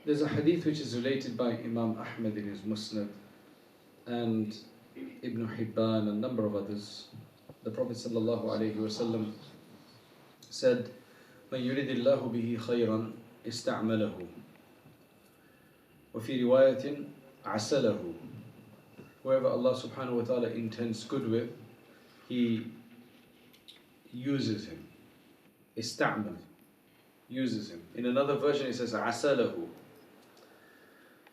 There's a hadith which is related by Imam Ahmad in his Musnad and Ibn Hibban and a number of others. The Prophet ﷺ said, "من يريد الله به خيرا استعمله وفي رواية عسله." Whoever Allah subhanahu wa ta'ala intends good with, He uses him. استعمل, uses him. In another version it says عسله.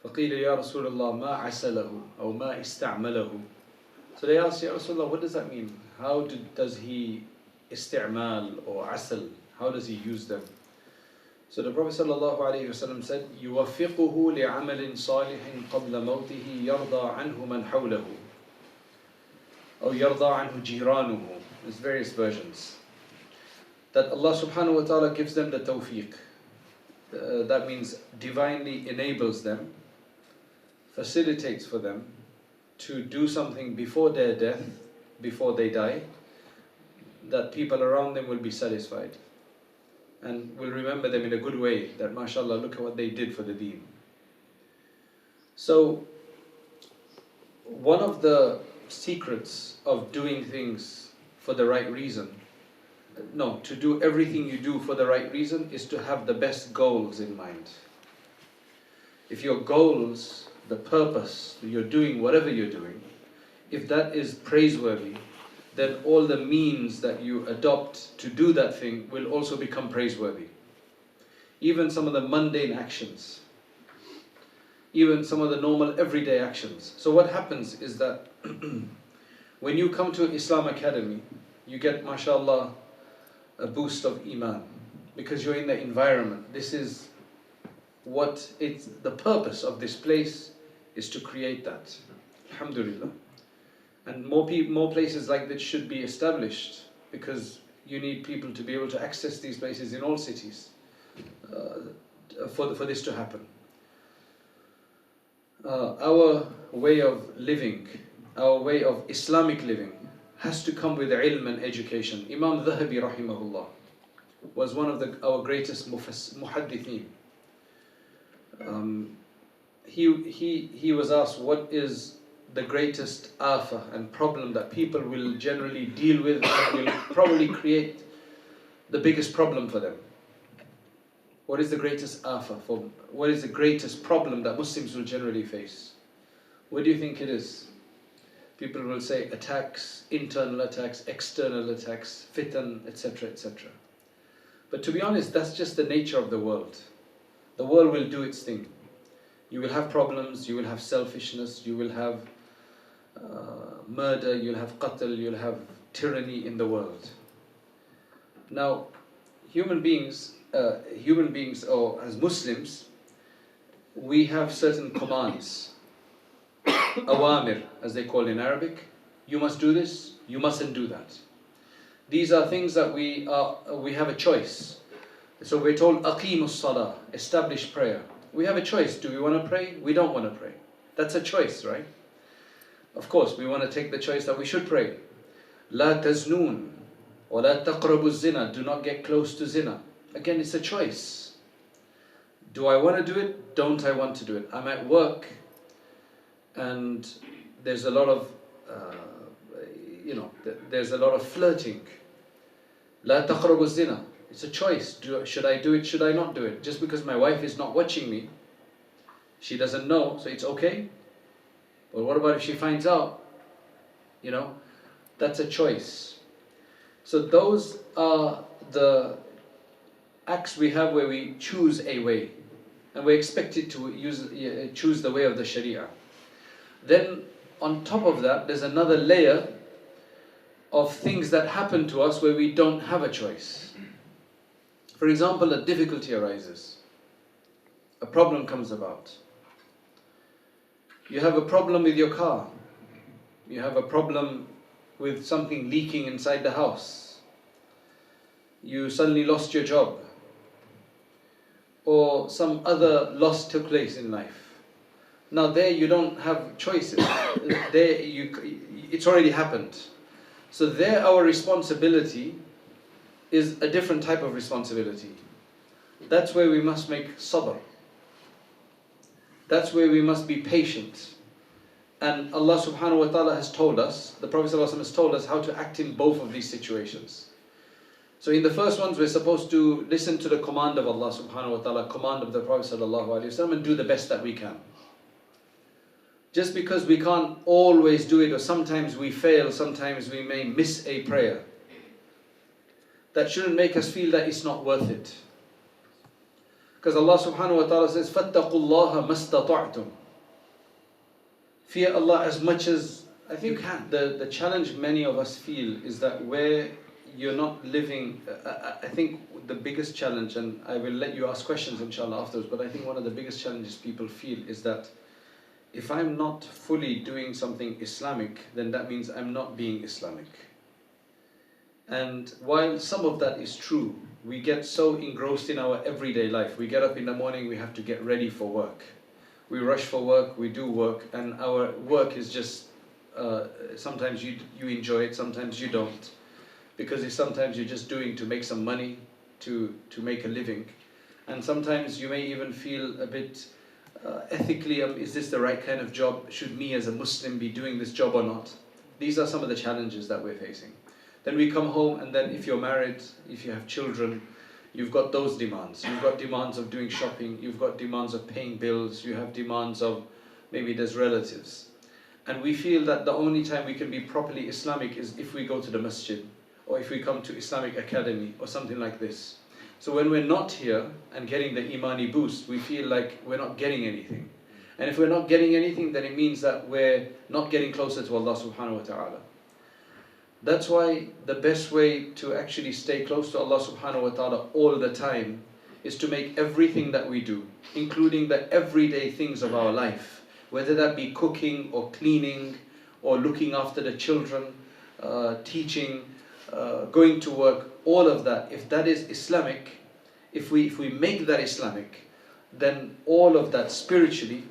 فقيل يا رسول الله ما عسله أو ما استعمله. So they asked, Ya Rasulullah, what does that mean? How does he استعمال or عسل? How does he use them? So the Prophet ﷺ said, يوفقه لعمل صالح قبل موته يرضى عنه من حوله أو يرضى عنه جيرانه. There's various versions. That Allah subhanahu wa ta'ala gives them the tawfiq. That means divinely enables them, facilitates for them to do something before their death, before they die, that people around them will be satisfied and will remember them in a good way, that mashallah, look at what they did for the deen. So one of the secrets of doing things for the right reason, to do everything you do for the right reason, is to have the best goals in mind. If your goals, the purpose, you're doing whatever you're doing, if that is praiseworthy, then all the means that you adopt to do that thing will also become praiseworthy. Even some of the mundane actions, even some of the normal everyday actions. So what happens is that when you come to Islam Academy, you get, mashallah, a boost of iman, because you're in the environment. This is what it's the purpose of this place, is to create that. Alhamdulillah. And more places like that should be established, because you need people to be able to access these places in all cities for this to happen. Our way of living, our way of Islamic living, has to come with ilm and education. Imam Dhahabi rahimahullah was one of our greatest muhaddithin. He was asked, what is the greatest afa and problem that people will generally deal with, and will probably create the biggest problem for them? What is the greatest afa? What is the greatest problem that Muslims will generally face? What do you think it is? People will say attacks, internal attacks, external attacks, fitan, etc., etc. But to be honest, that's just the nature of the world. The world will do its thing. You will have problems, you will have selfishness, you will have murder, you'll have qatl, you'll have tyranny in the world. Now, human beings, or as Muslims, we have certain commands. Awamir, as they call in Arabic. You must do this, you mustn't do that. These are things that we have a choice. So we're told, aqimus salah, establish prayer. We have a choice. Do we want to pray? We don't want to pray. That's a choice, right? Of course, we want to take the choice that we should pray. La taznoon, wa la taqrabu zina. Do not get close to zina. Again, it's a choice. Do I want to do it? Don't I want to do it? I'm at work, and there's a lot of, there's a lot of flirting. La taqrabu zina. It's a choice. Should I do it? Should I not do it? Just because my wife is not watching me, she doesn't know, so it's okay. But what about if she finds out? That's a choice. So those are the acts we have where we choose a way, and we're expected to choose the way of the Sharia. Then on top of that, there's another layer of things that happen to us where we don't have a choice. For example, a difficulty arises. A problem comes about. You have a problem with your car. You have a problem with something leaking inside the house. You suddenly lost your job. Or some other loss took place in life. Now there you don't have choices. It's already happened. So there our responsibility is a different type of responsibility. That's where we must make sabr. That's where we must be patient. And Allah subhanahu wa ta'ala has told us, the Prophet ﷺ has told us how to act in both of these situations. So in the first ones, we're supposed to listen to the command of Allah subhanahu wa ta'ala, command of the Prophet ﷺ, and do the best that we can. Just because we can't always do it, or sometimes we fail, sometimes we may miss a prayer, that shouldn't make us feel that it's not worth it. Because Allah subhanahu wa ta'ala says, فَاتَّقُوا اللَّهَ مَسْتَطَعْتُمْ. Fear Allah as much as I think you can. The challenge many of us feel is that where you're not living, I think the biggest challenge, and I will let you ask questions inshallah afterwards, but I think one of the biggest challenges people feel is that if I'm not fully doing something Islamic, then that means I'm not being Islamic. And while some of that is true, we get so engrossed in our everyday life. We get up in the morning, we have to get ready for work. We rush for work, we do work, and our work is just, sometimes you enjoy it, sometimes you don't. Because sometimes you're just doing to make some money, to make a living. And sometimes you may even feel a bit ethically, is this the right kind of job? Should me as a Muslim be doing this job or not? These are some of the challenges that we're facing. Then we come home, and then if you're married, if you have children, you've got those demands. You've got demands of doing shopping, you've got demands of paying bills, you have demands of maybe there's relatives. And we feel that the only time we can be properly Islamic is if we go to the masjid, or if we come to Islamic Academy, or something like this. So when we're not here and getting the Imani boost, we feel like we're not getting anything. And if we're not getting anything, then it means that we're not getting closer to Allah subhanahu wa ta'ala. That's why the best way to actually stay close to Allah subhanahu wa ta'ala all the time is to make everything that we do, including the everyday things of our life, whether that be cooking or cleaning or looking after the children, teaching, going to work, all of that, if that is Islamic, if we make that Islamic, then all of that spiritually,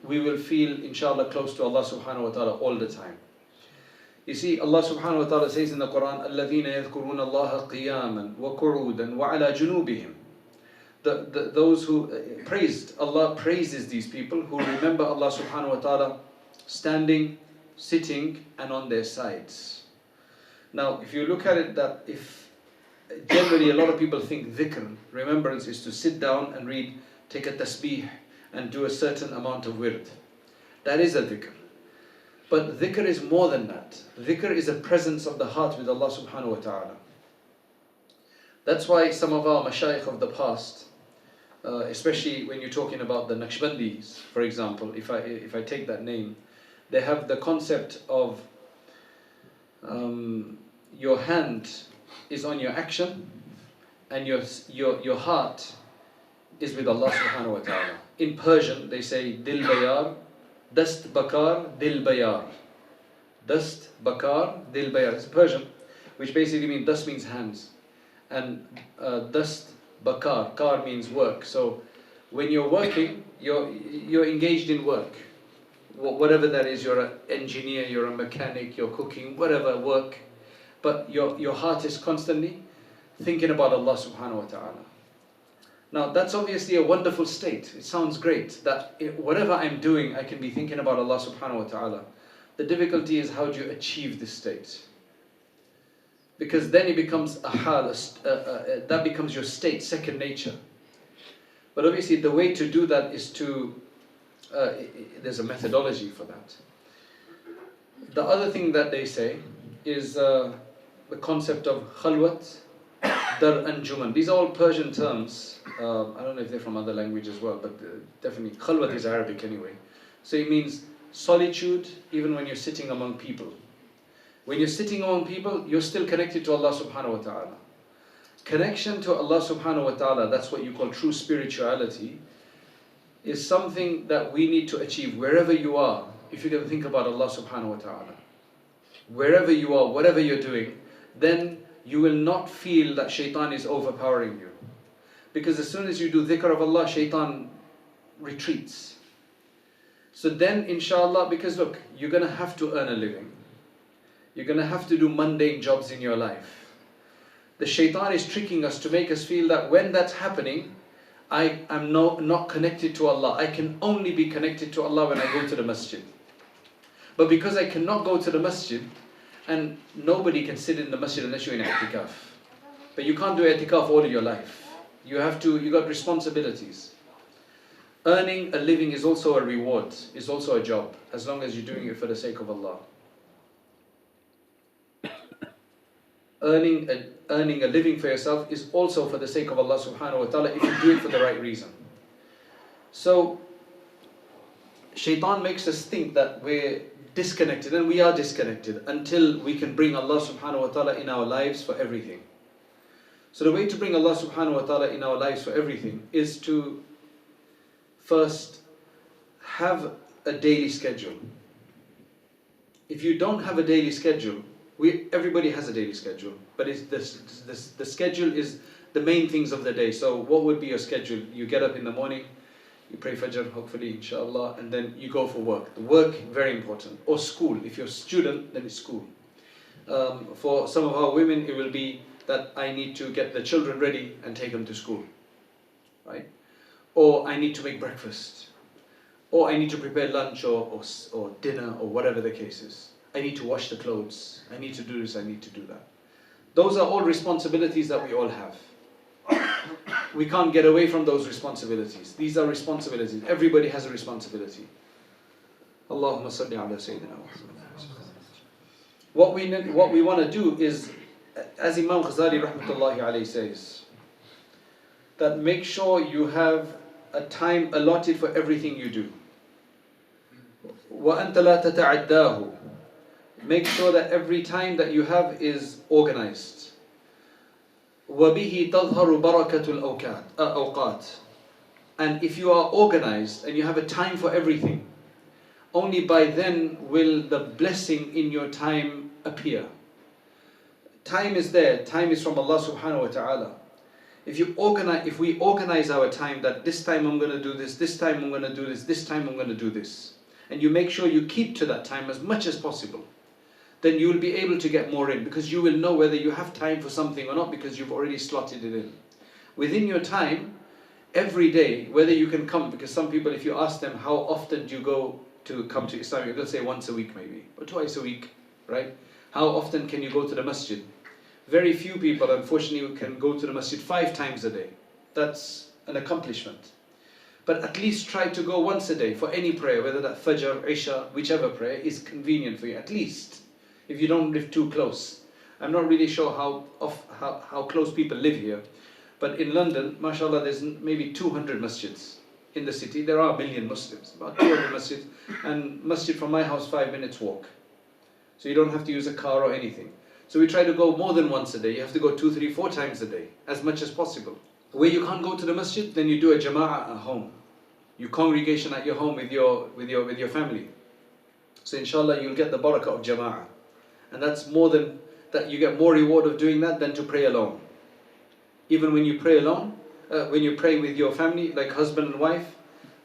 we will feel inshallah close to Allah subhanahu wa ta'ala all the time. You see, Allah subhanahu wa ta'ala says in the Quran, الَّذِينَ يَذْكُرُونَ اللَّهَ قِيَامًا وَقُعُودًا وَعَلَى جُنُوبِهِمْ. Those who praised, Allah praises these people who remember Allah subhanahu wa ta'ala standing, sitting, and on their sides. Now, if you look at it, that if generally a lot of people think dhikr, remembrance, is to sit down and read, take a tasbih, and do a certain amount of wird. That is a dhikr. But dhikr is more than that. Dhikr is a presence of the heart with Allah subhanahu wa ta'ala. That's why some of our mashayikh of the past, especially when you're talking about the Naqshbandis, for example, if I take that name, they have the concept of your hand is on your action and your heart is with Allah subhanahu wa ta'ala. In Persian they say dil bayar, dast bakar, dil bayar. Dast bakar, dil bayar. It's Persian, which basically means, dust means hands, and dast bakar, kar means work. So when you're working, you're engaged in work. Whatever that is, you're an engineer, you're a mechanic, you're cooking, whatever work. But your heart is constantly thinking about Allah subhanahu wa ta'ala. Now that's obviously a wonderful state. It sounds great that whatever I'm doing, I can be thinking about Allah subhanahu wa ta'ala. The difficulty is, how do you achieve this state? Because then it becomes a hal, that becomes your state, second nature. But obviously the way to do that is to, there's a methodology for that. The other thing that they say is the concept of khalwat, dar and juman. These are all Persian terms. I don't know if they're from other languages as well, but definitely khalwat is Arabic anyway. So it means solitude even when you're sitting among people. When you're sitting among people, you're still connected to Allah subhanahu wa ta'ala. Connection to Allah subhanahu wa ta'ala, that's what you call true spirituality, is something that we need to achieve wherever you are. If you're going to think about Allah subhanahu wa ta'ala, wherever you are, whatever you're doing, then you will not feel that shaitan is overpowering you. Because as soon as you do dhikr of Allah, shaitan retreats. So then inshallah, because look, you're going to have to earn a living. You're going to have to do mundane jobs in your life. The shaitan is tricking us to make us feel that when that's happening, I'm not connected to Allah. I can only be connected to Allah when I go to the masjid. But because I cannot go to the masjid, and nobody can sit in the masjid unless you're in i'tikaf. But you can't do i'tikaf all of your life. You got responsibilities. Earning a living is also a reward, is also a job, as long as you're doing it for the sake of Allah. Earning a living for yourself is also for the sake of Allah subhanahu wa ta'ala if you do it for the right reason. So, shaitan makes us think that we're disconnected, and we are disconnected until we can bring Allah subhanahu wa ta'ala in our lives for everything. So the way to bring Allah subhanahu wa ta'ala in our lives for everything is to first have a daily schedule. If you don't have a daily schedule, everybody has a daily schedule, but the schedule is the main things of the day. So what would be your schedule? You get up in the morning, you pray Fajr, hopefully, inshallah, and then you go for work. The work, very important. Or school. If you're a student, then it's school. For some of our women, it will be that I need to get the children ready and take them to school. Right? Or I need to make breakfast. Or I need to prepare lunch or dinner or whatever the case is. I need to wash the clothes. I need to do this, I need to do that. Those are all responsibilities that we all have. We can't get away from those responsibilities. These are responsibilities. Everybody has a responsibility. Allahumma salli ala Sayyidina Muhammad. What we want to do is, as Imam Ghazali rahmatullahi alayhi says, that make sure you have a time allotted for everything you do. وَأَنْتَ لَا تَتَعَدَّاهُ. Make sure that every time that you have is organized. وَبِهِ تَظْهَرُ بَرَكَةُ الْأَوْقَاتِ. And if you are organized and you have a time for everything, only by then will the blessing in your time appear. Time is there. Time is from Allah subhanahu wa ta'ala. If we organize our time, that this time I'm going to do this time I'm going to do this time I'm going to do this, and you make sure you keep to that time as much as possible, then you will be able to get more in, because you will know whether you have time for something or not, because you've already slotted it in. Within your time, every day, whether you can come, because some people, if you ask them how often do you come to Islam, they'll say once a week maybe, or twice a week, right? How often can you go to the masjid? Very few people, unfortunately, can go to the masjid 5 times a day. That's an accomplishment. But at least try to go once a day for any prayer, whether that Fajr, Isha, whichever prayer is convenient for you, at least. If you don't live too close. I'm not really sure how close people live here. But in London, mashallah, there's maybe 200 masjids. In the city, there are 1 million Muslims, about 200 masjids. And masjid from my house, 5 minutes walk. So you don't have to use a car or anything. So we try to go more than once a day. You have to go 2, 3, 4 times a day, as much as possible. Where you can't go to the masjid, then you do a jama'ah at home. You congregation at your home with your family. So inshallah, you'll get the barakah of jama'ah. And that's more than that, you get more reward of doing that than to pray alone. Even when you pray alone, when you pray with your family, like husband and wife,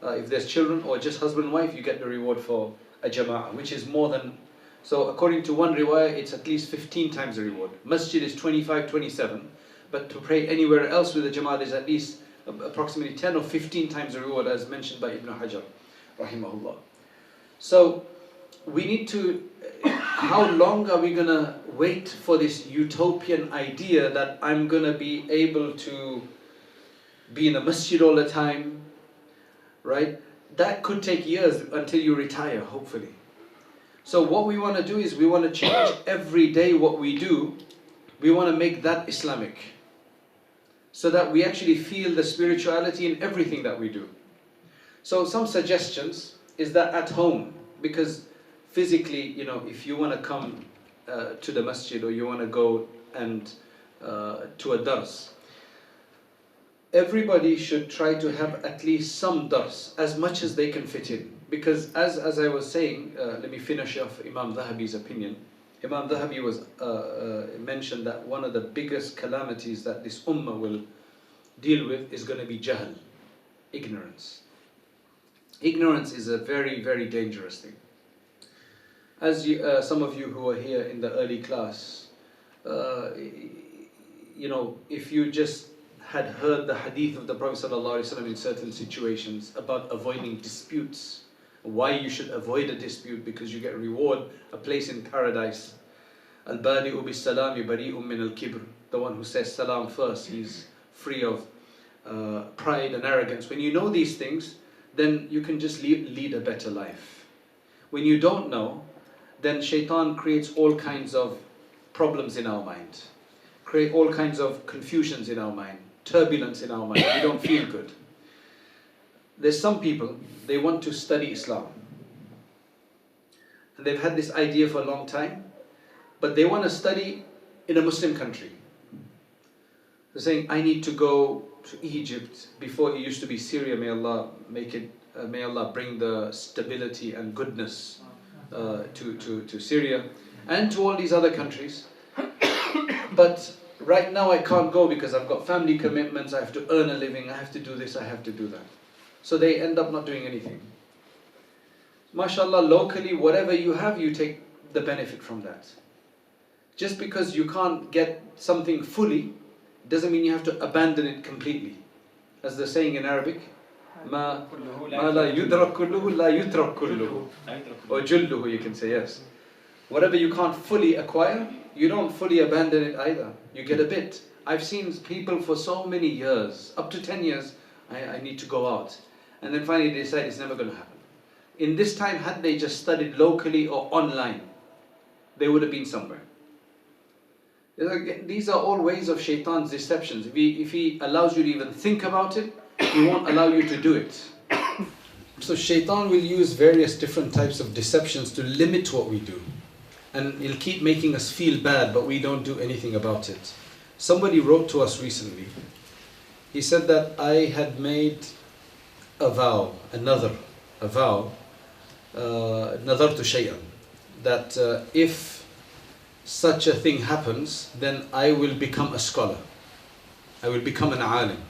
if there's children, or just husband and wife, you get the reward for a jama'ah, which is more than. So according to one riwayah, it's at least 15 times the reward. Masjid is 25, 27, but to pray anywhere else with a jama'ah is at least approximately 10 or 15 times the reward, as mentioned by Ibn Hajar, rahimahullah. So we need to, how long are we going to wait for this utopian idea that I'm going to be able to be in a masjid all the time, right? That could take years until you retire, hopefully. So what we want to do is we want to change every day what we do. We want to make that Islamic, so that we actually feel the spirituality in everything that we do. So some suggestions is that at home, because physically, if you want to come to the masjid, or you want to go and to a dars, everybody should try to have at least some dars, as much as they can fit in. Because as I was saying, let me finish off Imam Dhahabi's opinion. Imam Dhahabi was mentioned that one of the biggest calamities that this ummah will deal with is going to be jahl, ignorance. Ignorance is a very, very dangerous thing. As some of you who were here in the early class, if you just had heard the hadith of the Prophet ﷺ in certain situations about avoiding disputes, why you should avoid a dispute, because you get reward, a place in paradise. Al-Badi'u bis-salami bari'un min al-kibr. The one who says salam first, he's free of pride and arrogance. When you know these things, then you can just lead a better life. When you don't know, then shaitan creates all kinds of problems in our mind, create all kinds of confusions in our mind, turbulence in our mind. We don't feel good. There's some people, they want to study Islam, and they've had this idea for a long time, but they want to study in a Muslim country. They're saying, I need to go to Egypt. Before it used to be Syria. May Allah make it, may Allah bring the stability and goodness to Syria and to all these other countries. But right now I can't go because I've got family commitments, I have to earn a living, I have to do this, I have to do that. So they end up not doing anything. MashaAllah, locally, whatever you have, you take the benefit from that. Just because you can't get something fully, doesn't mean you have to abandon it completely. As the saying in Arabic, Ma la yudrak kulluhu la yutrak kulluhu. Or julluhu, you can say, yes. Whatever you can't fully acquire, you don't fully abandon it either. You get a bit. I've seen people for so many years, up to 10 years, I need to go out. And then finally they decide it's never going to happen. In this time, had they just studied locally or online, they would have been somewhere. These are all ways of shaitan's deceptions. If he allows you to even think about it, he won't allow you to do it. So shaitan will use various different types of deceptions to limit what we do. And he'll keep making us feel bad, but we don't do anything about it. Somebody wrote to us recently. He said that I had made a vow, nadar to shay'an, that if such a thing happens, then I will become a scholar. I will become an alim.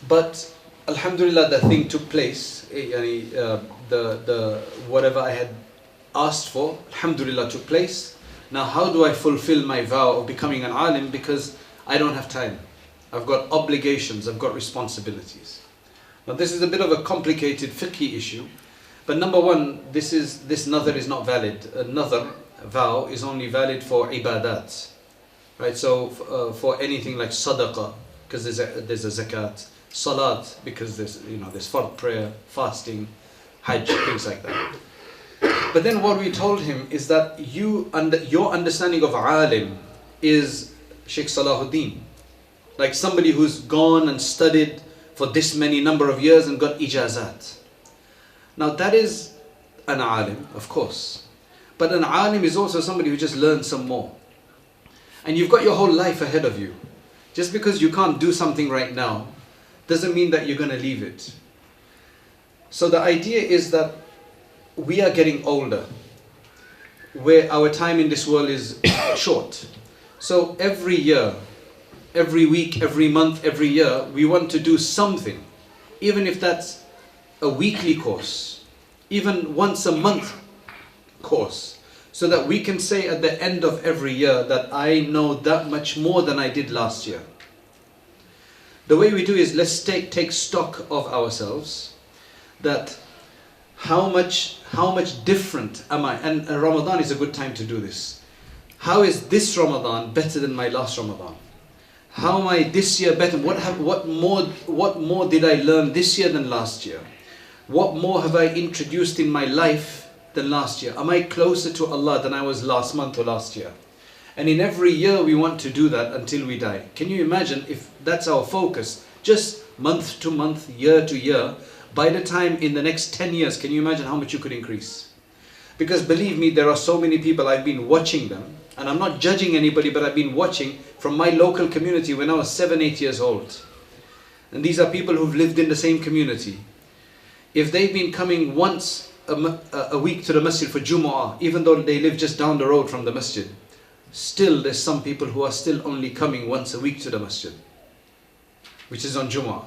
But alhamdulillah, that thing took place. The whatever I had asked for, alhamdulillah, took place. Now how do I fulfill my vow of becoming an alim? Because I don't have time. I've got obligations, I've got responsibilities. Now this is a bit of a complicated fiqhi issue. But number one, this nadar is not valid. A nadar, vow, is only valid for ibadat. Right? So for anything like sadaqah, because there's a zakat, salat, because there's fard prayer, fasting, hajj, things like that. But then what we told him is that your understanding of alim is Sheikh Salahuddin, like somebody who's gone and studied for this many number of years and got ijazat. Now that is an alim, of course, but an alim is also somebody who just learned some more. And you've got your whole life ahead of you. Just because you can't do something right now doesn't mean that you're going to leave it. So the idea is that we are getting older, where our time in this world is short. So every year, every week, every month, every year, we want to do something, even if that's a weekly course, even once a month course, so that we can say at the end of every year that I know that much more than I did last year. The way we do is, let's take stock of ourselves, that how much different am I? And Ramadan is a good time to do this. How is this Ramadan better than my last Ramadan? How am I this year better? What more did I learn this year than last year? What more have I introduced in my life than last year? Am I closer to Allah than I was last month or last year? And in every year we want to do that until we die. Can you imagine if that's our focus, just month to month, year to year? By the time in the next 10 years, can you imagine how much you could increase? Because believe me, there are so many people, I've been watching them, and I'm not judging anybody, but I've been watching from my local community when I was 7, 8 years old. And these are people who've lived in the same community. If they've been coming once a week to the masjid for Jumu'ah, even though they live just down the road from the masjid, still there's some people who are still only coming once a week to the masjid, which is on Jumu'ah.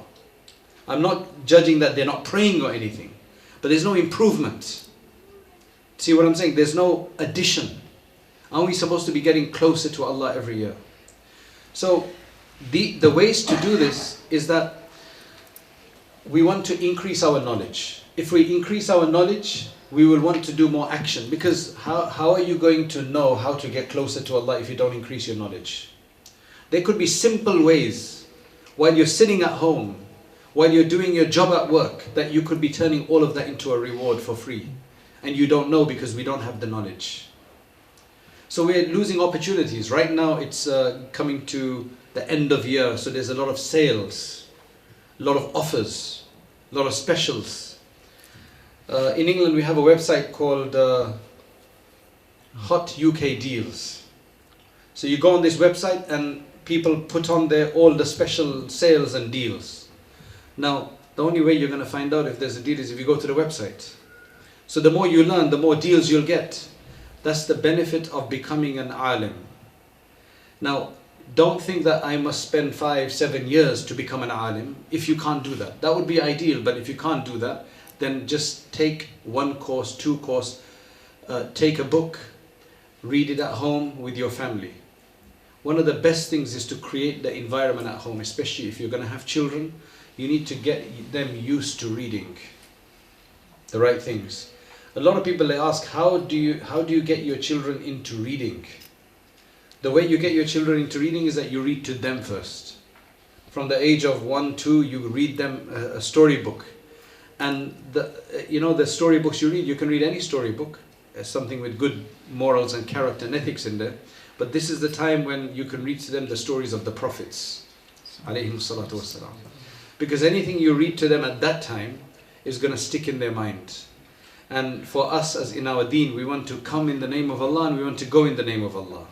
I'm not judging that they're not praying or anything, but there's no improvement. See what I'm saying? There's no addition. Aren't we supposed to be getting closer to Allah every year? So The ways to do this is that we want to increase our knowledge. If we increase our knowledge, we will want to do more action, because how are you going to know how to get closer to Allah if you don't increase your knowledge? There could be simple ways while you're sitting at home, while you're doing your job at work, that you could be turning all of that into a reward for free. And you don't know because we don't have the knowledge. So we're losing opportunities. Right now it's coming to the end of year, so there's a lot of sales, a lot of offers, a lot of specials. In England we have a website called Hot UK Deals. So you go on this website and people put on there all the special sales and deals. Now, the only way you're going to find out if there's a deal is if you go to the website. So the more you learn, the more deals you'll get. That's the benefit of becoming an alim. Now, don't think that I must spend 5-7 years to become an alim if you can't do that. That would be ideal, but if you can't do that, then just take 1 course, 2 course, take a book, read it at home with your family. One of the best things is to create the environment at home, especially if you're going to have children. You need to get them used to reading the right things. A lot of people, they ask, how do you get your children into reading? The way you get your children into reading is that you read to them first. From the age of 1, 2, you read them a storybook. And the storybooks you read, you can read any storybook, something with good morals and character and ethics in there. But this is the time when you can read to them the stories of the prophets, alayhim salatu wassalam. Because anything you read to them at that time is going to stick in their mind. And for us, as in our deen, we want to come in the name of Allah and we want to go in the name of Allah.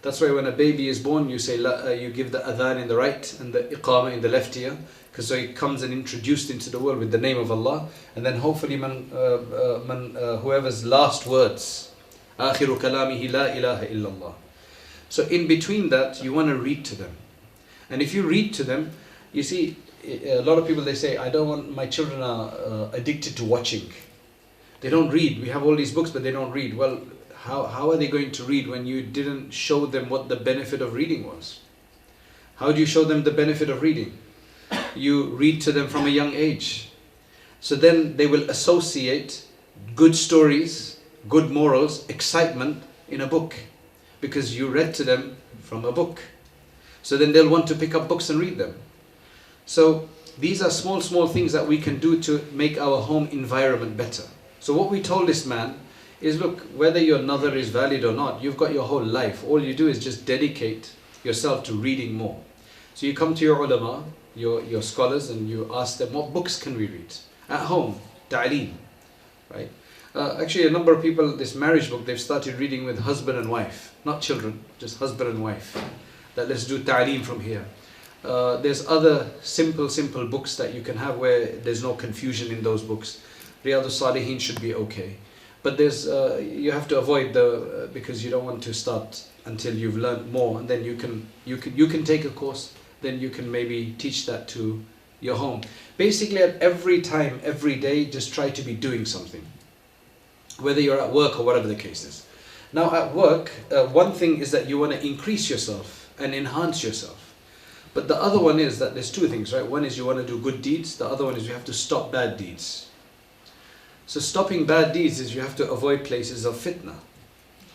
That's why when a baby is born, you say you give the adhan in the right and the iqamah in the left ear, because so it comes and introduced into the world with the name of Allah. And then hopefully whoever's last words, akhiru kalamihi la ilaha illallah. So in between that, you want to read to them. And if you read to them, you see, a lot of people, they say, I don't want, my children are addicted to watching. They don't read. We have all these books, but they don't read. Well, how are they going to read when you didn't show them what the benefit of reading was? How do you show them the benefit of reading? You read to them from a young age. So then they will associate good stories, good morals, excitement in a book, because you read to them from a book. So then they'll want to pick up books and read them. So these are small things that we can do to make our home environment better. So what we told this man is, look, whether your nazar is valid or not, you've got your whole life. All you do is just dedicate yourself to reading more. So you come to your ulama, your scholars, and you ask them, what books can we read? At home, ta'aleem, right? Actually, a number of people, this marriage book, they've started reading with husband and wife, not children, just husband and wife. That let's do ta'aleem from here. There's other simple books that you can have where there's no confusion in those books. Riyadus Salihin should be okay. But there's you have to avoid because you don't want to start until you've learned more, and then you can take a course, then you can maybe teach that to your home. Basically, at every time, every day, just try to be doing something, whether you're at work or whatever the case is. Now at work, one thing is that you want to increase yourself and enhance yourself. But the other one is that there's 2 things, right? One is you want to do good deeds, the other one is you have to stop bad deeds. So stopping bad deeds is you have to avoid places of fitna,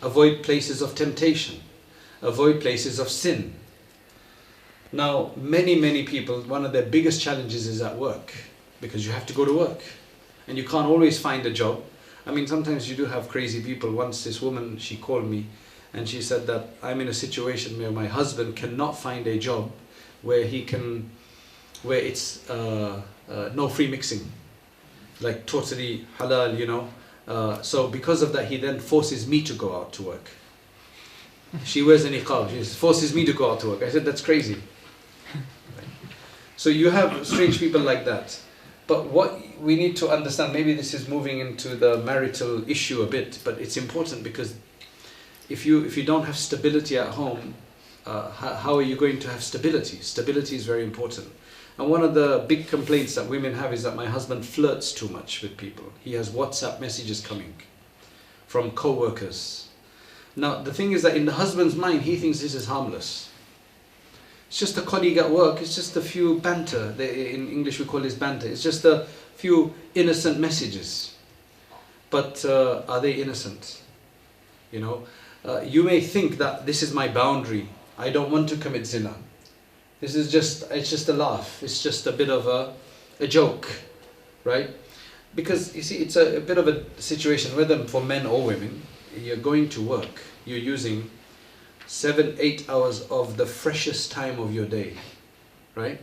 avoid places of temptation, avoid places of sin. Now, many people, one of their biggest challenges is at work, because you have to go to work and you can't always find a job. I mean, sometimes you do have crazy people. Once this woman, she called me and she said that I'm in a situation where my husband cannot find a job where it's no free mixing, like totally halal, you know. So because of that, he then forces me to go out to work. She wears a niqab, she forces me to go out to work. I said, that's crazy. Right. So you have strange people like that. But what we need to understand, maybe this is moving into the marital issue a bit, but it's important, because if you don't have stability at home, how are you going to have stability? Stability is very important. And one of the big complaints that women have is that my husband flirts too much with people. He has WhatsApp messages coming from co-workers. Now the thing is that in the husband's mind, he thinks this is harmless. It's just a colleague at work. It's just a few banter. In English we call this banter. It's just a few innocent messages. But are they innocent? You know, you may think that this is my boundary. I don't want to commit zina. It's just a laugh. It's just a bit of a joke, right? Because you see, it's a bit of a situation, whether for men or women, you're going to work, you're using 7-8 hours of the freshest time of your day, right?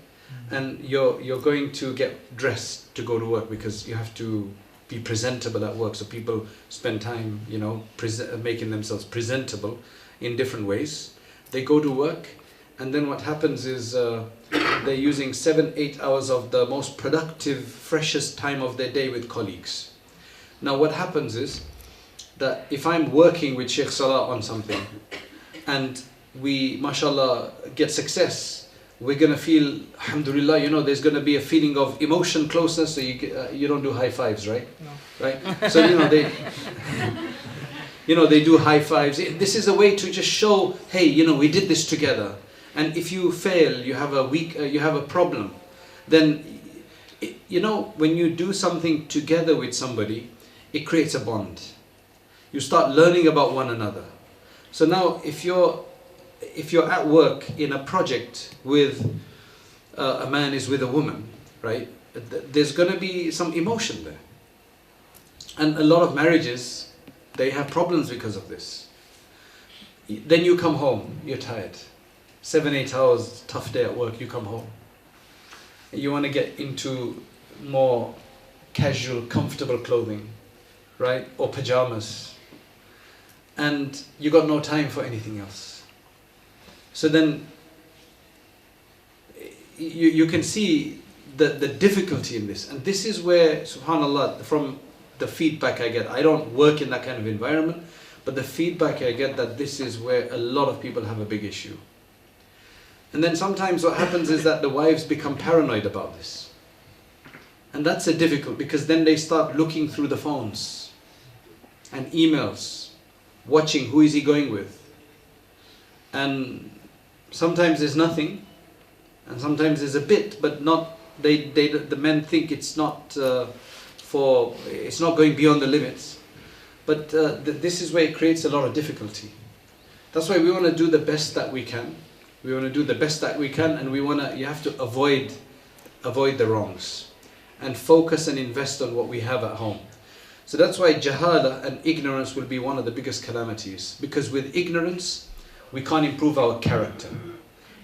And you're going to get dressed to go to work because you have to be presentable at work. So people spend time, you know, making themselves presentable in different ways. They go to work, and then what happens is they're using 7-8 hours of the most productive, freshest time of their day with colleagues. Now what happens is that if I'm working with Sheikh Salah on something and we, mashallah, get success, we're going to feel, alhamdulillah, you know, there's going to be a feeling of emotion closeness, so you don't do high fives, right? No. Right? So, you know, they do high fives. This is a way to just show, hey, you know, we did this together. And if you fail, you have a problem, then, you know, when you do something together with somebody, it creates a bond. You start learning about one another. So now, if you're at work in a project with a man is with a woman, right? There's going to be some emotion there. And a lot of marriages, they have problems because of this. Then you come home, you're tired. 7-8 hours, tough day at work, you come home. You want to get into more casual, comfortable clothing, right? Or pajamas. And you got no time for anything else. So then you can see the difficulty in this. And this is where, subhanAllah, from the feedback I get, I don't work in that kind of environment, but the feedback I get that this is where a lot of people have a big issue. And then sometimes what happens is that the wives become paranoid about this. And that's a difficult, because then they start looking through the phones and emails, watching who is he going with. And sometimes there's nothing, and sometimes there's a bit, but not. The men think it's not it's not going beyond the limits. But this is where it creates a lot of difficulty. That's why we want to do the best that we can. We want to do the best that we can, and you have to avoid the wrongs and focus and invest on what we have at home. So that's why jahala and ignorance will be one of the biggest calamities, because with ignorance we can't improve our character.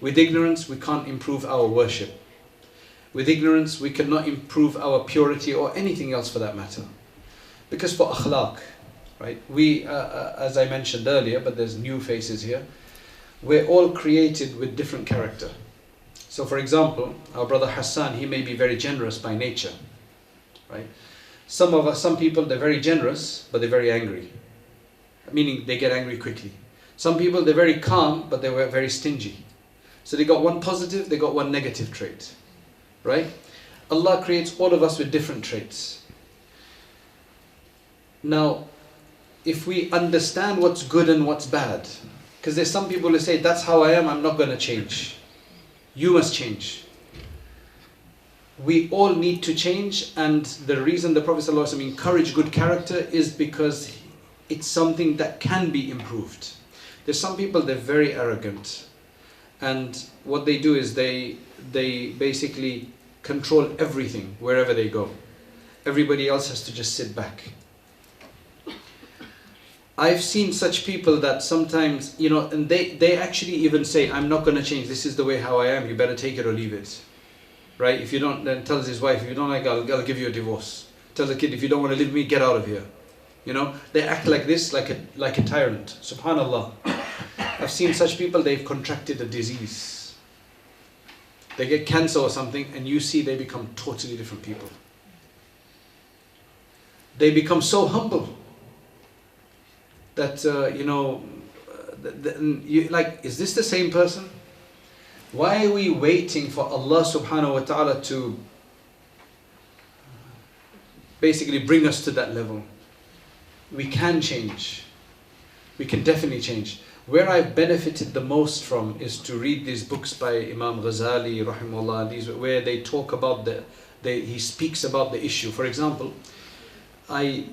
With ignorance we can't improve our worship. With ignorance we cannot improve our purity or anything else for that matter. Because for akhlaq, right, we as I mentioned earlier, but there's new faces here, we're all created with different character. So for example, our brother Hassan, he may be very generous by nature, right? Some people, they're very generous, but they're very angry, meaning they get angry quickly. Some people, they're very calm, but they were very stingy. So they got one positive, they got one negative trait, right? Allah creates all of us with different traits. Now, if we understand what's good and what's bad, because there's some people who say, that's how I am, I'm not going to change. You must change. We all need to change, and the reason the Prophet ﷺ encouraged good character is because it's something that can be improved. There's some people, they're very arrogant, and what they do is they basically control everything wherever they go. Everybody else has to just sit back. I've seen such people that sometimes, you know, and they actually even say, I'm not going to change, this is the way how I am, you better take it or leave it. Right? If you don't, then tells his wife, if you don't like it, I'll give you a divorce. Tells the kid, if you don't want to live with me, get out of here. You know, they act like this, like a tyrant. Subhanallah. I've seen such people, they've contracted a disease. They get cancer or something, and you see they become totally different people. They become so humble that, you know, like, is this the same person? Why are we waiting for Allah subhanahu wa ta'ala to basically bring us to that level? We can change. We can definitely change. Where I've benefited the most from is to read these books by Imam Ghazali, rahimahullah, these where they talk about he speaks about the issue. For example, I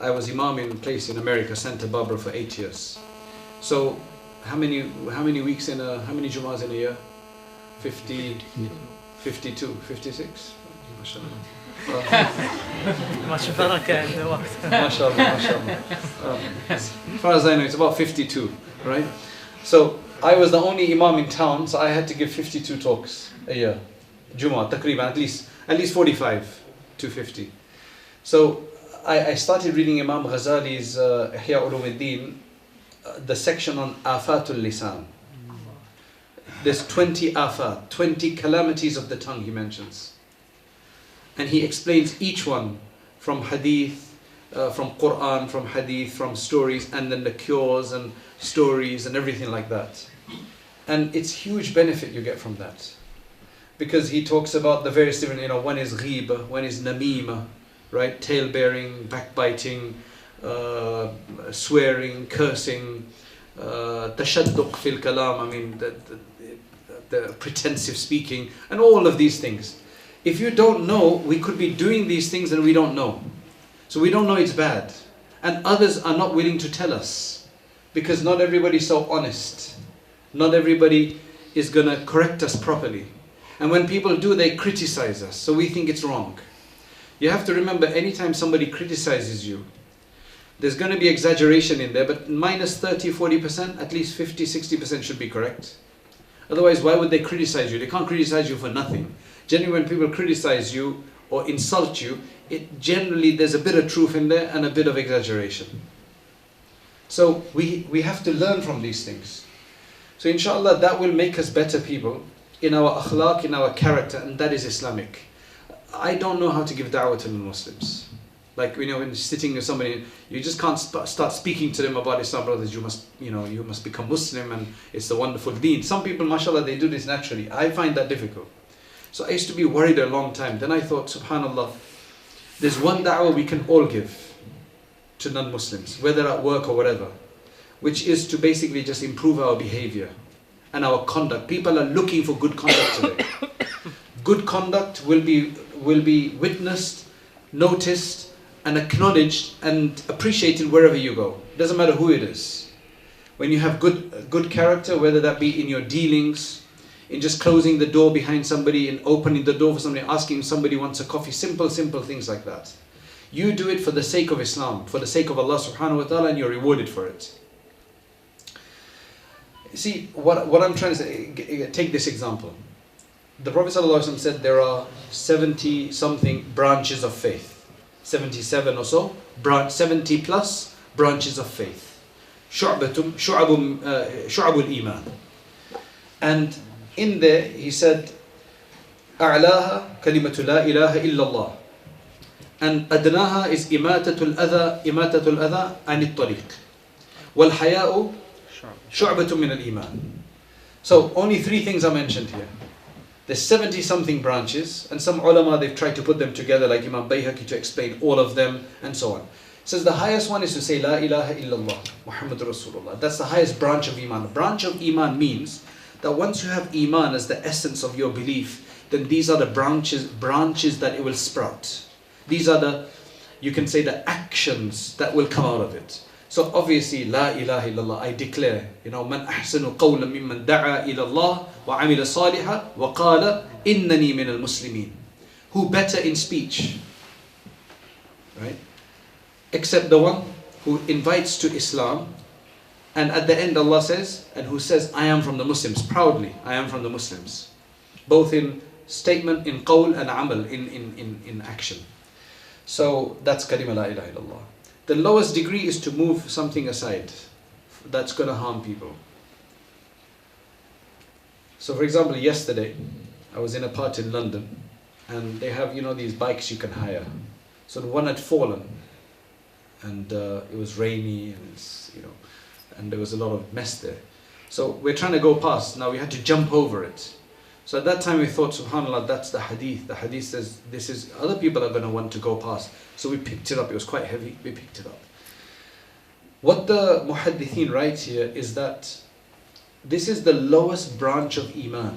was Imam in a place in America, Santa Barbara, for 8 years. So how many weeks how many Jum'ahs in a year? 50, 52, 56? MashaAllah. MashaAllah. As far as I know, it's about 52, right? So I was the only Imam in town, so I had to give 52 talks a year. Jum'ah, taqriban, at least 45 to 50. So I started reading Imam Ghazali's Ihya Ulumuddin, the section on Afatul Lisan. There's 20 afat, 20 calamities of the tongue he mentions. And he explains each one from hadith, from Qur'an, from hadith, from stories, and then the cures and stories and everything like that. And it's huge benefit you get from that. Because he talks about the various different, one is ghiba, one is namima, right? Tail-bearing, backbiting, swearing, cursing, tashadduq fil kalam, I mean the pretensive speaking, and all of these things. If you don't know, we could be doing these things and we don't know. So we don't know it's bad. And others are not willing to tell us. Because not everybody is so honest. Not everybody is going to correct us properly. And when people do, they criticize us. So we think it's wrong. You have to remember, anytime somebody criticizes you, there's going to be exaggeration in there, but minus 30, 40%, at least 50, 60% should be correct. Otherwise, why would they criticize you? They can't criticize you for nothing. Generally, when people criticize you or insult you, generally there's a bit of truth in there and a bit of exaggeration. So we have to learn from these things. So inshallah, that will make us better people in our akhlaq, in our character, and that is Islamic. I don't know how to give da'wah to the Muslims. Like, when sitting with somebody, you just can't start speaking to them about Islam, brothers. You must become Muslim, and it's the wonderful deen. Some people, mashallah, they do this naturally. I find that difficult. So I used to be worried a long time. Then I thought, subhanallah, there's one da'wah we can all give to non-Muslims, whether at work or whatever, which is to basically just improve our behavior and our conduct. People are looking for good conduct today. Good conduct will be witnessed, noticed, and acknowledged and appreciated wherever you go. It doesn't matter who it is. When you have good character, whether that be in your dealings, in just closing the door behind somebody and opening the door for somebody, asking somebody wants a coffee, simple things like that. You do it for the sake of Islam, for the sake of Allah subhanahu wa ta'ala, and you're rewarded for it. See, what I'm trying to say, take this example. The Prophet ﷺ said there are 70 something branches of faith. 77 or so, 70 plus branches of faith. Shu'abul iman. And in there he said, أعلاها كلمة لا إله إلا الله. And أدناها is إماتة الأذى عن الطريق. والحياء شعبة من الإيمان. So only 3 things are mentioned here. There's 70 something branches, and some ulama, they've tried to put them together, like Imam Bayhaqi, to explain all of them, and so on. It says the highest one is to say La ilaha illallah Muhammadur Rasulullah. That's the highest branch of iman. A branch of iman means that once you have iman as the essence of your belief, then these are the branches that it will sprout. These are you can say, the actions that will come out of it. So obviously, La ilaha illallah, I declare, Man ahsanu qawlan mimman da'a ilallah wa amila saliha wa qala innani min al-muslimin. Who better in speech, right? Except the one who invites to Islam, and at the end Allah says, and who says, I am from the Muslims, proudly, I am from the Muslims. Both in statement, in qawl, and amal, in action. So that's kalima la ilaha illallah. The lowest degree is to move something aside that's going to harm people. So for example, yesterday, I was in a part in London, and they have, these bikes you can hire. So the one had fallen, and it was rainy, and and there was a lot of mess there. So we're trying to go past. Now we had to jump over it. So at that time we thought, subhanAllah, that's the hadith. The hadith says, other people are going to want to go past. So we picked it up. It was quite heavy. We picked it up. What the muhaddithin writes here is that this is the lowest branch of iman.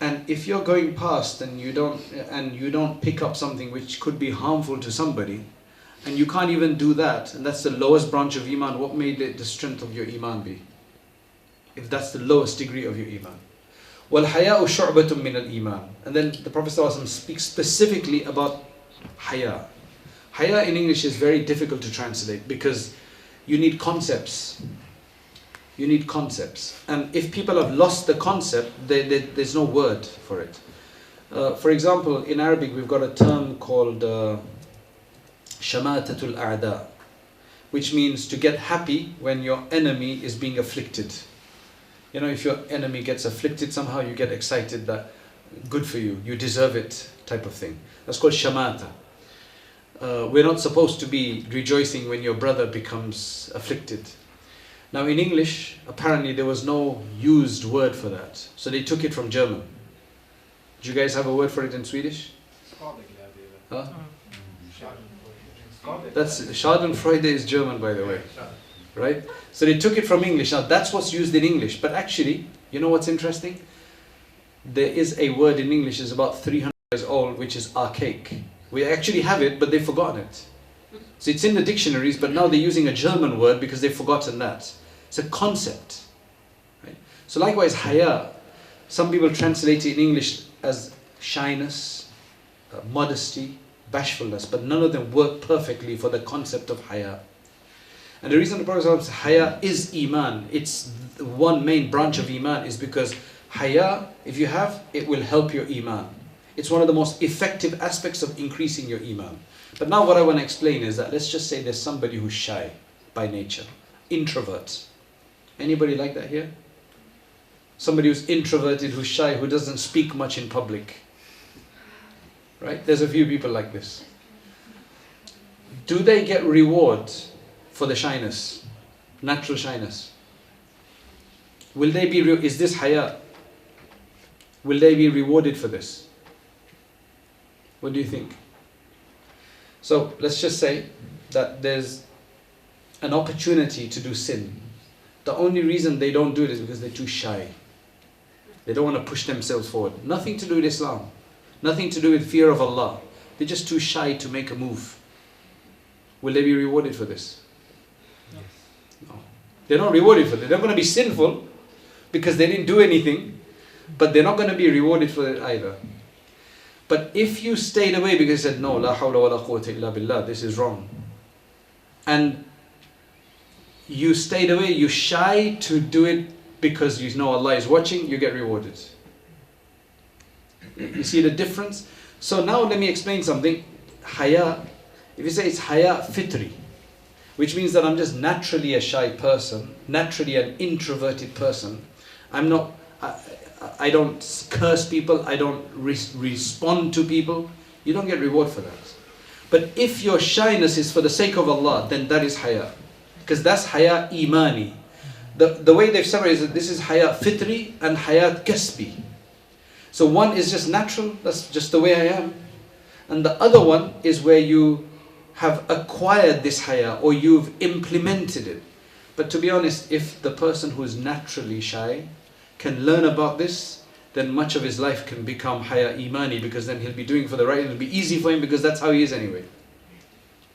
And if you're going past and you don't pick up something which could be harmful to somebody, and you can't even do that, and that's the lowest branch of iman, what made it the strength of your iman be? If that's the lowest degree of your iman. وَالْحَيَاءُ شُعْبَةٌ مِّنَ الْإِيمَانِ. And then the Prophet ﷺ speaks specifically about haya. Haya in English is very difficult to translate because you need concepts. You need concepts. And if people have lost the concept, there's no word for it. For example, in Arabic we've got a term called shamatatul a'da, which means to get happy when your enemy is being afflicted. You know, if your enemy gets afflicted somehow, you get excited that good for you, you deserve it, type of thing. That's called shamata. We're not supposed to be rejoicing when your brother becomes afflicted. Now in English, apparently there was no used word for that. So they took it from German. Do you guys have a word for it in Swedish? Huh? That's Schadenfreude is German, by the way. Right? So they took it from English. Now that's what's used in English. But actually, you know what's interesting? There is a word in English that's about 300 years old, which is archaic. We actually have it, but they've forgotten it. So it's in the dictionaries, but now they're using a German word because they've forgotten that. It's a concept. Right? So likewise, haya, some people translate it in English as shyness, modesty, bashfulness, but none of them work perfectly for the concept of haya. And the reason the Prophet says haya is iman, it's one main branch of iman, is because haya, if you have, it will help your iman. It's one of the most effective aspects of increasing your iman. But now what I want to explain is that let's just say there's somebody who's shy by nature, introvert. Anybody like that here? Somebody who's introverted, who's shy, who doesn't speak much in public. Right? There's a few people like this. Do they get reward for the shyness? Natural shyness? Will they be, is this haya? Will they be rewarded for this? What do you think? So let's just say that there's an opportunity to do sin. The only reason they don't do it is because they're too shy. They don't want to push themselves forward. Nothing to do with Islam. Nothing to do with fear of Allah. They're just too shy to make a move. Will they be rewarded for this? Yes. No. They're not rewarded for it. They're going to be sinful because they didn't do anything, but they're not going to be rewarded for it either. But if you stayed away because you said, no, la hawla wa la quwwata illa billah, this is wrong. And you stayed away, you're shy to do it because you know Allah is watching, you get rewarded. You see the difference? So now let me explain something. Haya, if you say it's haya fitri, which means that I'm just naturally a shy person, naturally an introverted person. I don't curse people, I don't respond to people. You don't get reward for that. But if your shyness is for the sake of Allah, then that is haya. Because that's haya imani. The way they've separated is this is haya fitri and haya kasbi. So one is just natural, that's just the way I am. And the other one is where you have acquired this haya or you've implemented it. But to be honest, if the person who is naturally shy can learn about this, then much of his life can become haya imani, because then he'll be doing for the right, it'll be easy for him because that's how he is anyway.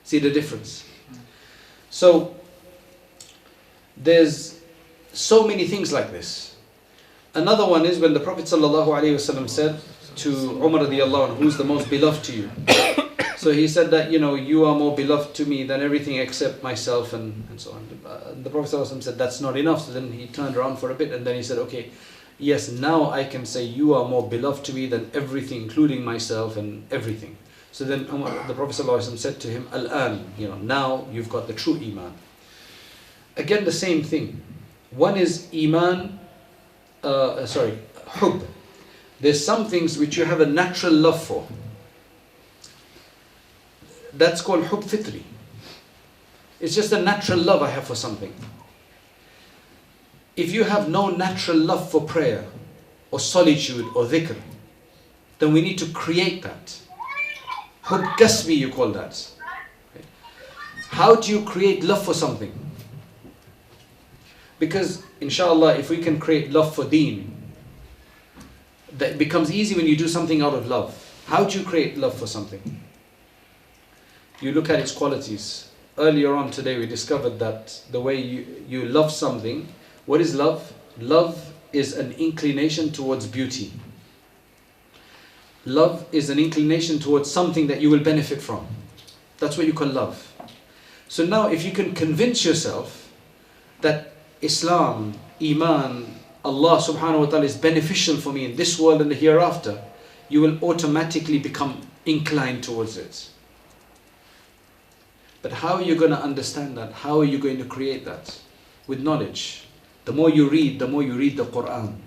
See the difference? So there's so many things like this. Another one is when the Prophet ﷺ said to Umar radiallahu anhu, who's the most beloved to you? So he said that, you are more beloved to me than everything except myself and so on. The Prophet ﷺ said that's not enough. So then he turned around for a bit and then he said, okay, yes, now I can say you are more beloved to me than everything, including myself and everything. So then the Prophet ﷺ said to him, Al-an, now you've got the true iman. Again, the same thing. One is iman, hub. There's some things which you have a natural love for. That's called hub fitri. It's just a natural love I have for something. If you have no natural love for prayer or solitude or dhikr, then we need to create that. Hub kasbi, you call that. How do you create love for something? Because inshallah, if we can create love for deen, that becomes easy when you do something out of love. How do you create love for something? You look at its qualities. Earlier on today we discovered that the way you love something, what is love? Love is an inclination towards beauty. Love is an inclination towards something that you will benefit from. That's what you call love. So now if you can convince yourself that Islam, Iman, Allah subhanahu wa ta'ala is beneficial for me in this world and the hereafter, you will automatically become inclined towards it. But how are you going to understand that? How are you going to create that? With knowledge. The more you read the Qur'an.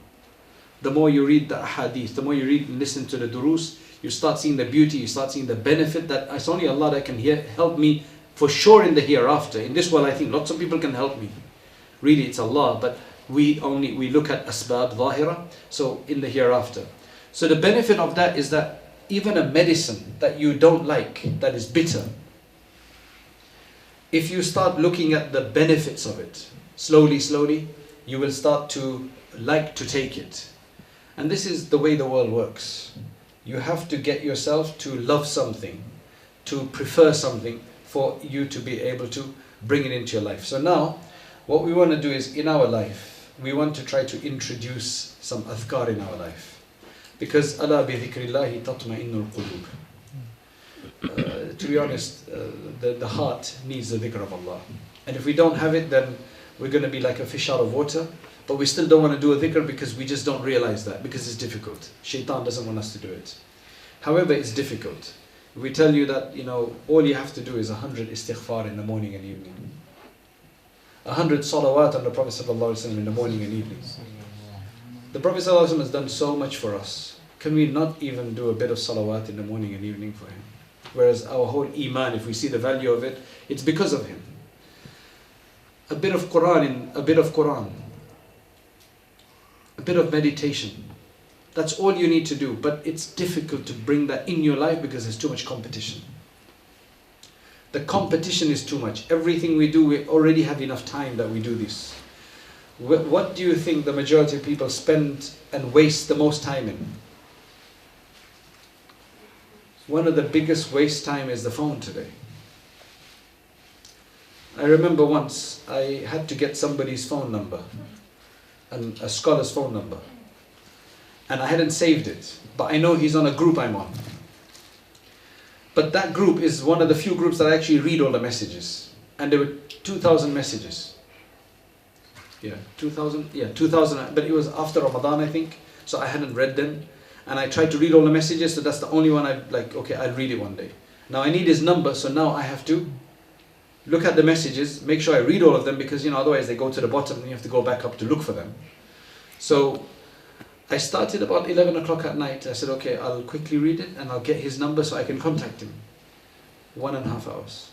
The more you read the hadith, the more you read and listen to the durus, you start seeing the beauty, you start seeing the benefit that it's only Allah that can help me for sure in the hereafter. In this world I think lots of people can help me. Really it's Allah, but we look at asbab, zahira, so in the hereafter. So the benefit of that is that even a medicine that you don't like, that is bitter, if you start looking at the benefits of it, slowly, you will start to like to take it. And this is the way the world works. You have to get yourself to love something, to prefer something for you to be able to bring it into your life. So now, what we want to do is in our life, we want to try to introduce some adhkar in our life. Because ala bi dhikrillahi tatma'innul qulub. To be honest, the heart needs the dhikr of Allah. And if we don't have it, then we're going to be like a fish out of water. But we still don't want to do a dhikr because we just don't realize that, because it's difficult. Shaitan doesn't want us to do it. However, it's difficult. If we tell you that, all you have to do is 100 istighfar in the morning and evening. 100 salawat on the Prophet ﷺ in the morning and evening. The Prophet ﷺ has done so much for us. Can we not even do a bit of salawat in the morning and evening for him? Whereas our whole iman, if we see the value of it, it's because of him. A bit of Quran, a bit of meditation. That's all you need to do. But it's difficult to bring that in your life because there's too much competition. The competition is too much. Everything we do, we already have enough time that we do this. What do you think the majority of people spend and waste the most time in? One of the biggest waste time is the phone today. I remember once I had to get somebody's phone number, and a scholar's phone number, and I hadn't saved it, but I know he's on a group I'm on. But that group is one of the few groups that I actually read all the messages, and there were 2,000 messages. 2,000, but it was after Ramadan I think, so I hadn't read them, and I tried to read all the messages, so that's the only one I'll read it one day. Now I need his number, so now I have to look at the messages, make sure I read all of them, because otherwise they go to the bottom and you have to go back up to look for them. So I started about 11 o'clock at night. I said, okay, I'll quickly read it and I'll get his number so I can contact him. 1.5 hours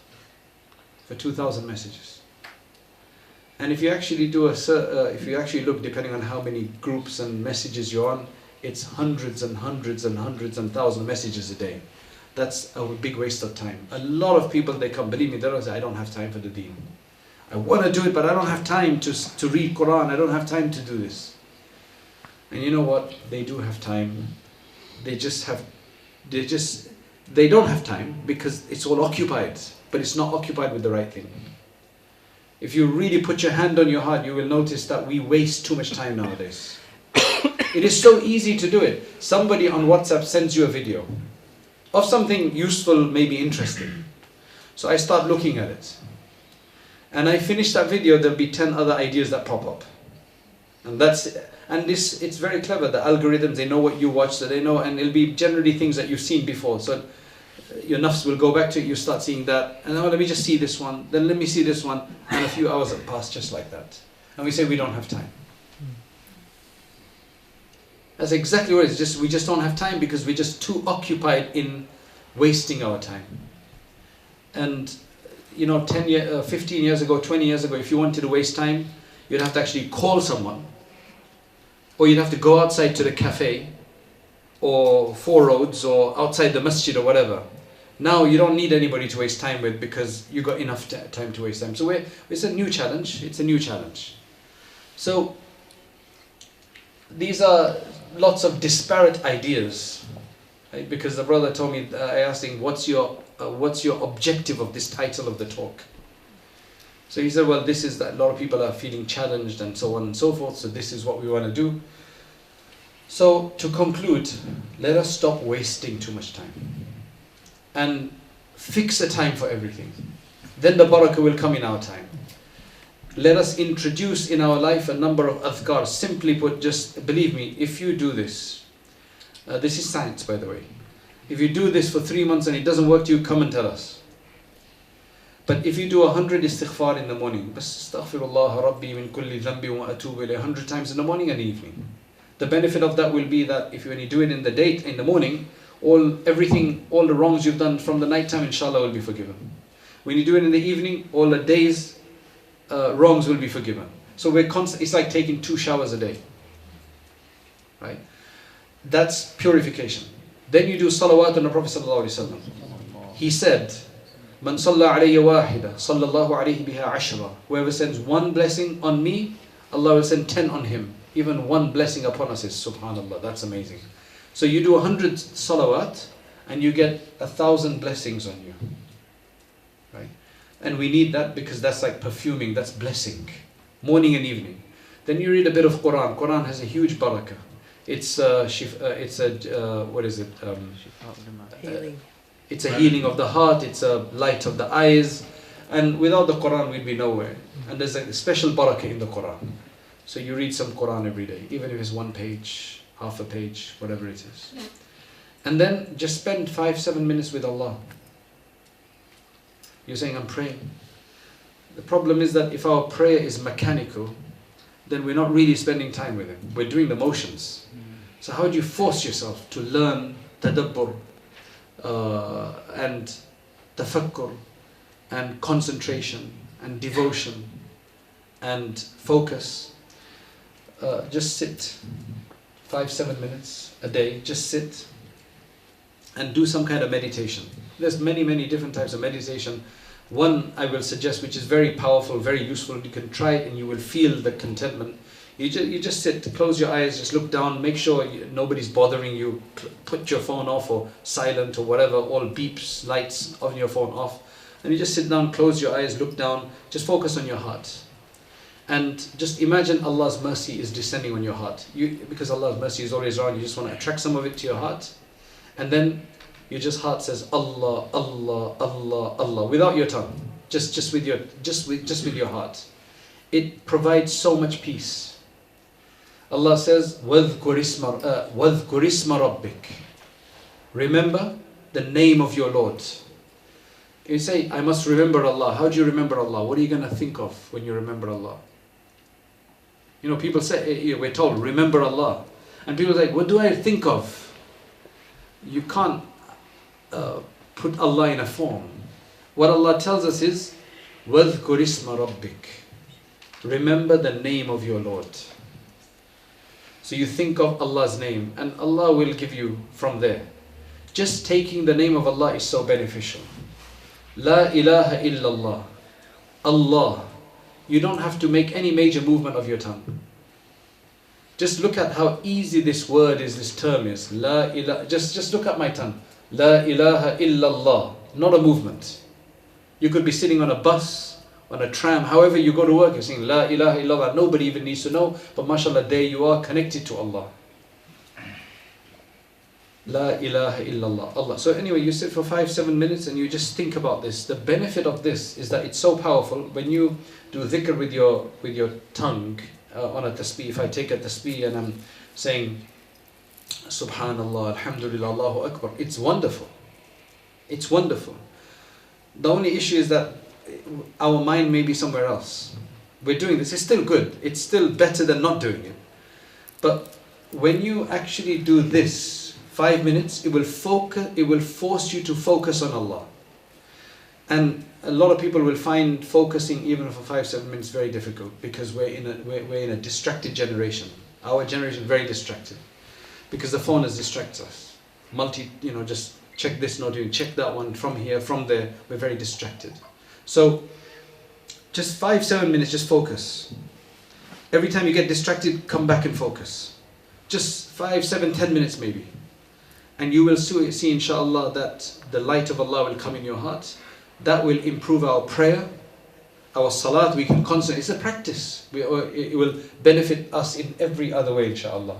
for 2,000 messages. And if you actually look, depending on how many groups and messages you're on, it's hundreds and hundreds and hundreds and thousands of messages a day. That's a big waste of time. A lot of people, they come, believe me, they don't say, I don't have time for the deen. I want to do it, but I don't have time to read Quran. I don't have time to do this. And you know what? They do have time. They don't have time because it's all occupied, but it's not occupied with the right thing. If you really put your hand on your heart, you will notice that we waste too much time nowadays. It is so easy to do it. Somebody on WhatsApp sends you a video of something useful, maybe interesting. So I start looking at it. And I finish that video, there'll be 10 other ideas that pop up. And it's very clever. The algorithms, they know what you watch, so they know, and it'll be generally things that you've seen before. So your nafs will go back to it, you start seeing that, and let me just see this one, then let me see this one, and a few hours have passed just like that. And we say we don't have time. That's exactly what it is. We just don't have time because we're just too occupied in wasting our time. And 15 years ago, 20 years ago, if you wanted to waste time, you'd have to actually call someone, or you'd have to go outside to the cafe, or Four Roads, or outside the masjid or whatever. Now you don't need anybody to waste time with because you got enough time to waste time. So it's a new challenge. It's a new challenge. So these are lots of disparate ideas. Right? Because the brother told me, I asked him, what's your objective of this title of the talk? So he said, well, this is that a lot of people are feeling challenged and so on and so forth. So this is what we want to do. So to conclude, let us stop wasting too much time and fix a time for everything. Then the barakah will come in our time. Let us introduce in our life a number of adhkar. Simply put, just believe me, if you do this, this is science by the way. If you do this for 3 months and it doesn't work to you, come and tell us. But if you do 100 istighfar in the morning, bas astaghfirullah rabbi min kulli dhanbi wa atubu ilayh, 100 times in the morning and evening. The benefit of that will be that when you do it in the morning, all the wrongs you've done from the night time, inshallah, will be forgiven. When you do it in the evening, all the day's wrongs will be forgiven. So it's like taking 2 showers a day. Right? That's purification. Then you do salawat on the Prophet sallallahu alaihi wasallam. He said, "Man salla alayya wahida, sallallahu alayhi biha ashra." Whoever sends 1 blessing on me, Allah will send 10 on him. Even 1 blessing upon us is subhanallah. That's amazing. So you do 100 salawat and you get 1,000 blessings on you. Right? And we need that because that's like perfuming, that's blessing. Morning and evening. Then you read a bit of Quran. Quran has a huge barakah. It's Healing. It's a healing of the heart, it's a light of the eyes. And without the Quran we'd be nowhere. And there's a special barakah in the Quran. So you read some Quran every day, even if it's 1 page, half a page, whatever it is. And then just spend 5-7 minutes with Allah. You're saying, I'm praying. The problem is that if our prayer is mechanical, then we're not really spending time with Him. We're doing the motions. So how do you force yourself to learn tadabbur and tafakkur and concentration and devotion and focus? Just sit 5-7 minutes a day, just sit and do some kind of meditation. There's many different types of meditation. One I will suggest, which is very powerful, very useful, you can try it and you will feel the contentment. You just sit, close your eyes, just look down, make sure nobody's bothering you, put your phone off or silent or whatever, all beeps, lights on your phone off, and you just sit down, close your eyes, look down, just focus on your heart. And just imagine Allah's mercy is descending on your heart. Because Allah's mercy is always around, you just want to attract some of it to your heart. And then your heart says Allah, Allah, Allah, Allah, without your tongue, just with your heart. It provides so much peace. Allah says, وَاذْكُرِ اسْمَ رَبِّكَ. Remember the name of your Lord. You say, I must remember Allah. How do you remember Allah? What are you going to think of when you remember Allah? You know, people say, we're told, remember Allah. And people are like, what do I think of? You can't put Allah in a form. What Allah tells us is, وَاذْكُرِ اسْمَ رَبِّكَ. Remember the name of your Lord. So you think of Allah's name and Allah will give you from there. Just taking the name of Allah is so beneficial. La ilaha illallah. Allah. You don't have to make any major movement of your tongue. Just look at how easy this word is, this term is. La ilaha. Just look at my tongue. La ilaha illallah. Not a movement. You could be sitting on a bus, on a tram, however you go to work, you're saying La ilaha illallah. Nobody even needs to know, but mashallah, there you are connected to Allah. La ilaha illallah. Allah. So anyway, you sit for 5-7 minutes and you just think about this. The benefit of this is that it's so powerful. When you do dhikr with your tongue on a tasbih, if I take a tasbih and I'm saying Subhanallah, Alhamdulillah, Allahu Akbar, it's wonderful. It's wonderful. The only issue is that our mind may be somewhere else. We're doing this, it's still good. It's still better than not doing it. But when you actually do this 5 minutes, it will force you to focus on Allah. And a lot of people will find focusing even for 5-7 minutes very difficult because we're in a distracted generation. Our generation is very distracted because the phone has distracted us. Just check this notification, check that one, from here, from there. We're very distracted. So just 5-7 minutes, just focus. Every time you get distracted, come back and focus. Just 5, 7, 10 minutes maybe. And you will see inshallah that the light of Allah will come in your heart. That will improve our prayer, our salat. We can concentrate. It's a practice. It will benefit us in every other way inshallah.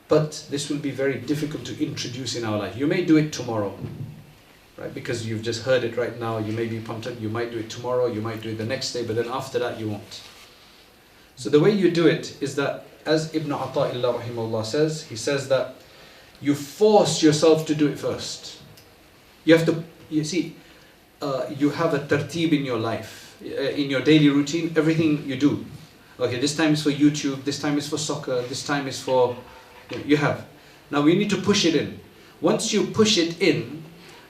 But this will be very difficult to introduce in our life. You may do it tomorrow, right? Because you've just heard it right now. You may be pumped up. You might do it tomorrow. You might do it the next day. But then after that, you won't. So the way you do it is that, as Ibn Ata'illah rahimahullah says, he says that you force yourself to do it first. You have to, you see, you have a tartib in your life, in your daily routine, everything you do. Okay, this time is for YouTube, this time is for soccer, this time is for, you have. Now we need to push it in. Once you push it in,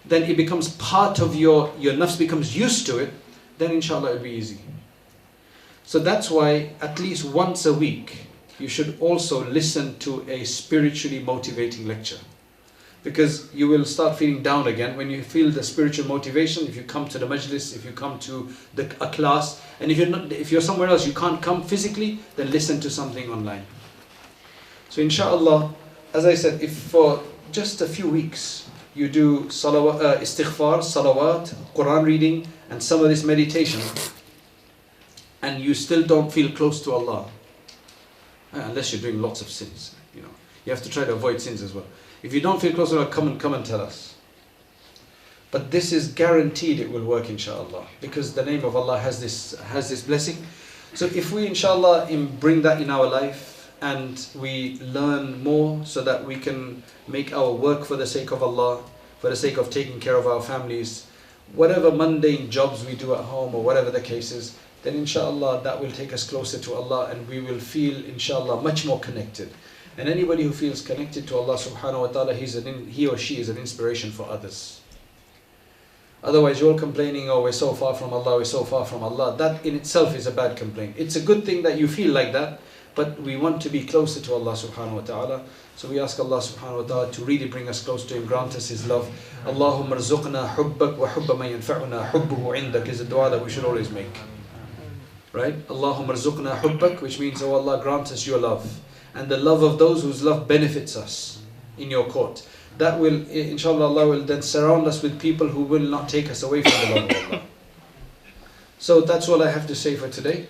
then it becomes part of your nafs becomes used to it, then inshallah it'll be easy. So that's why at least once a week, you should also listen to a spiritually motivating lecture. Because you will start feeling down again when you feel the spiritual motivation. If you come to the majlis, if you come to a class, and if you're somewhere else, you can't come physically, then listen to something online. So inshallah, as I said, if for just a few weeks you do istighfar, salawat, Quran reading, and some of this meditation, and you still don't feel close to Allah, unless you're doing lots of sins, you have to try to avoid sins as well. If you don't feel close to Allah, come and tell us. But this is guaranteed it will work inshallah, because the name of Allah has this blessing. So if we inshallah bring that in our life, and we learn more so that we can make our work for the sake of Allah, for the sake of taking care of our families, whatever mundane jobs we do at home or whatever the case is, then inshallah that will take us closer to Allah, and we will feel inshallah much more connected. And anybody who feels connected to Allah subhanahu wa ta'ala, he or she is an inspiration for others. Otherwise you're complaining, oh we're so far from Allah, we're so far from Allah. That in itself is a bad complaint. It's a good thing that you feel like that, but we want to be closer to Allah subhanahu wa ta'ala. So we ask Allah subhanahu wa ta'ala to really bring us close to Him, grant us His love. Allahumma rzuqna hubbak wa hubba man yanfa'una hubbuhu indak is a dua that we should always make. Right? Allahumma rzuqna hubbak, which means, oh Allah, grant us your love. And the love of those whose love benefits us in your court. That will, inshallah, Allah will then surround us with people who will not take us away from the love of Allah. So that's all I have to say for today.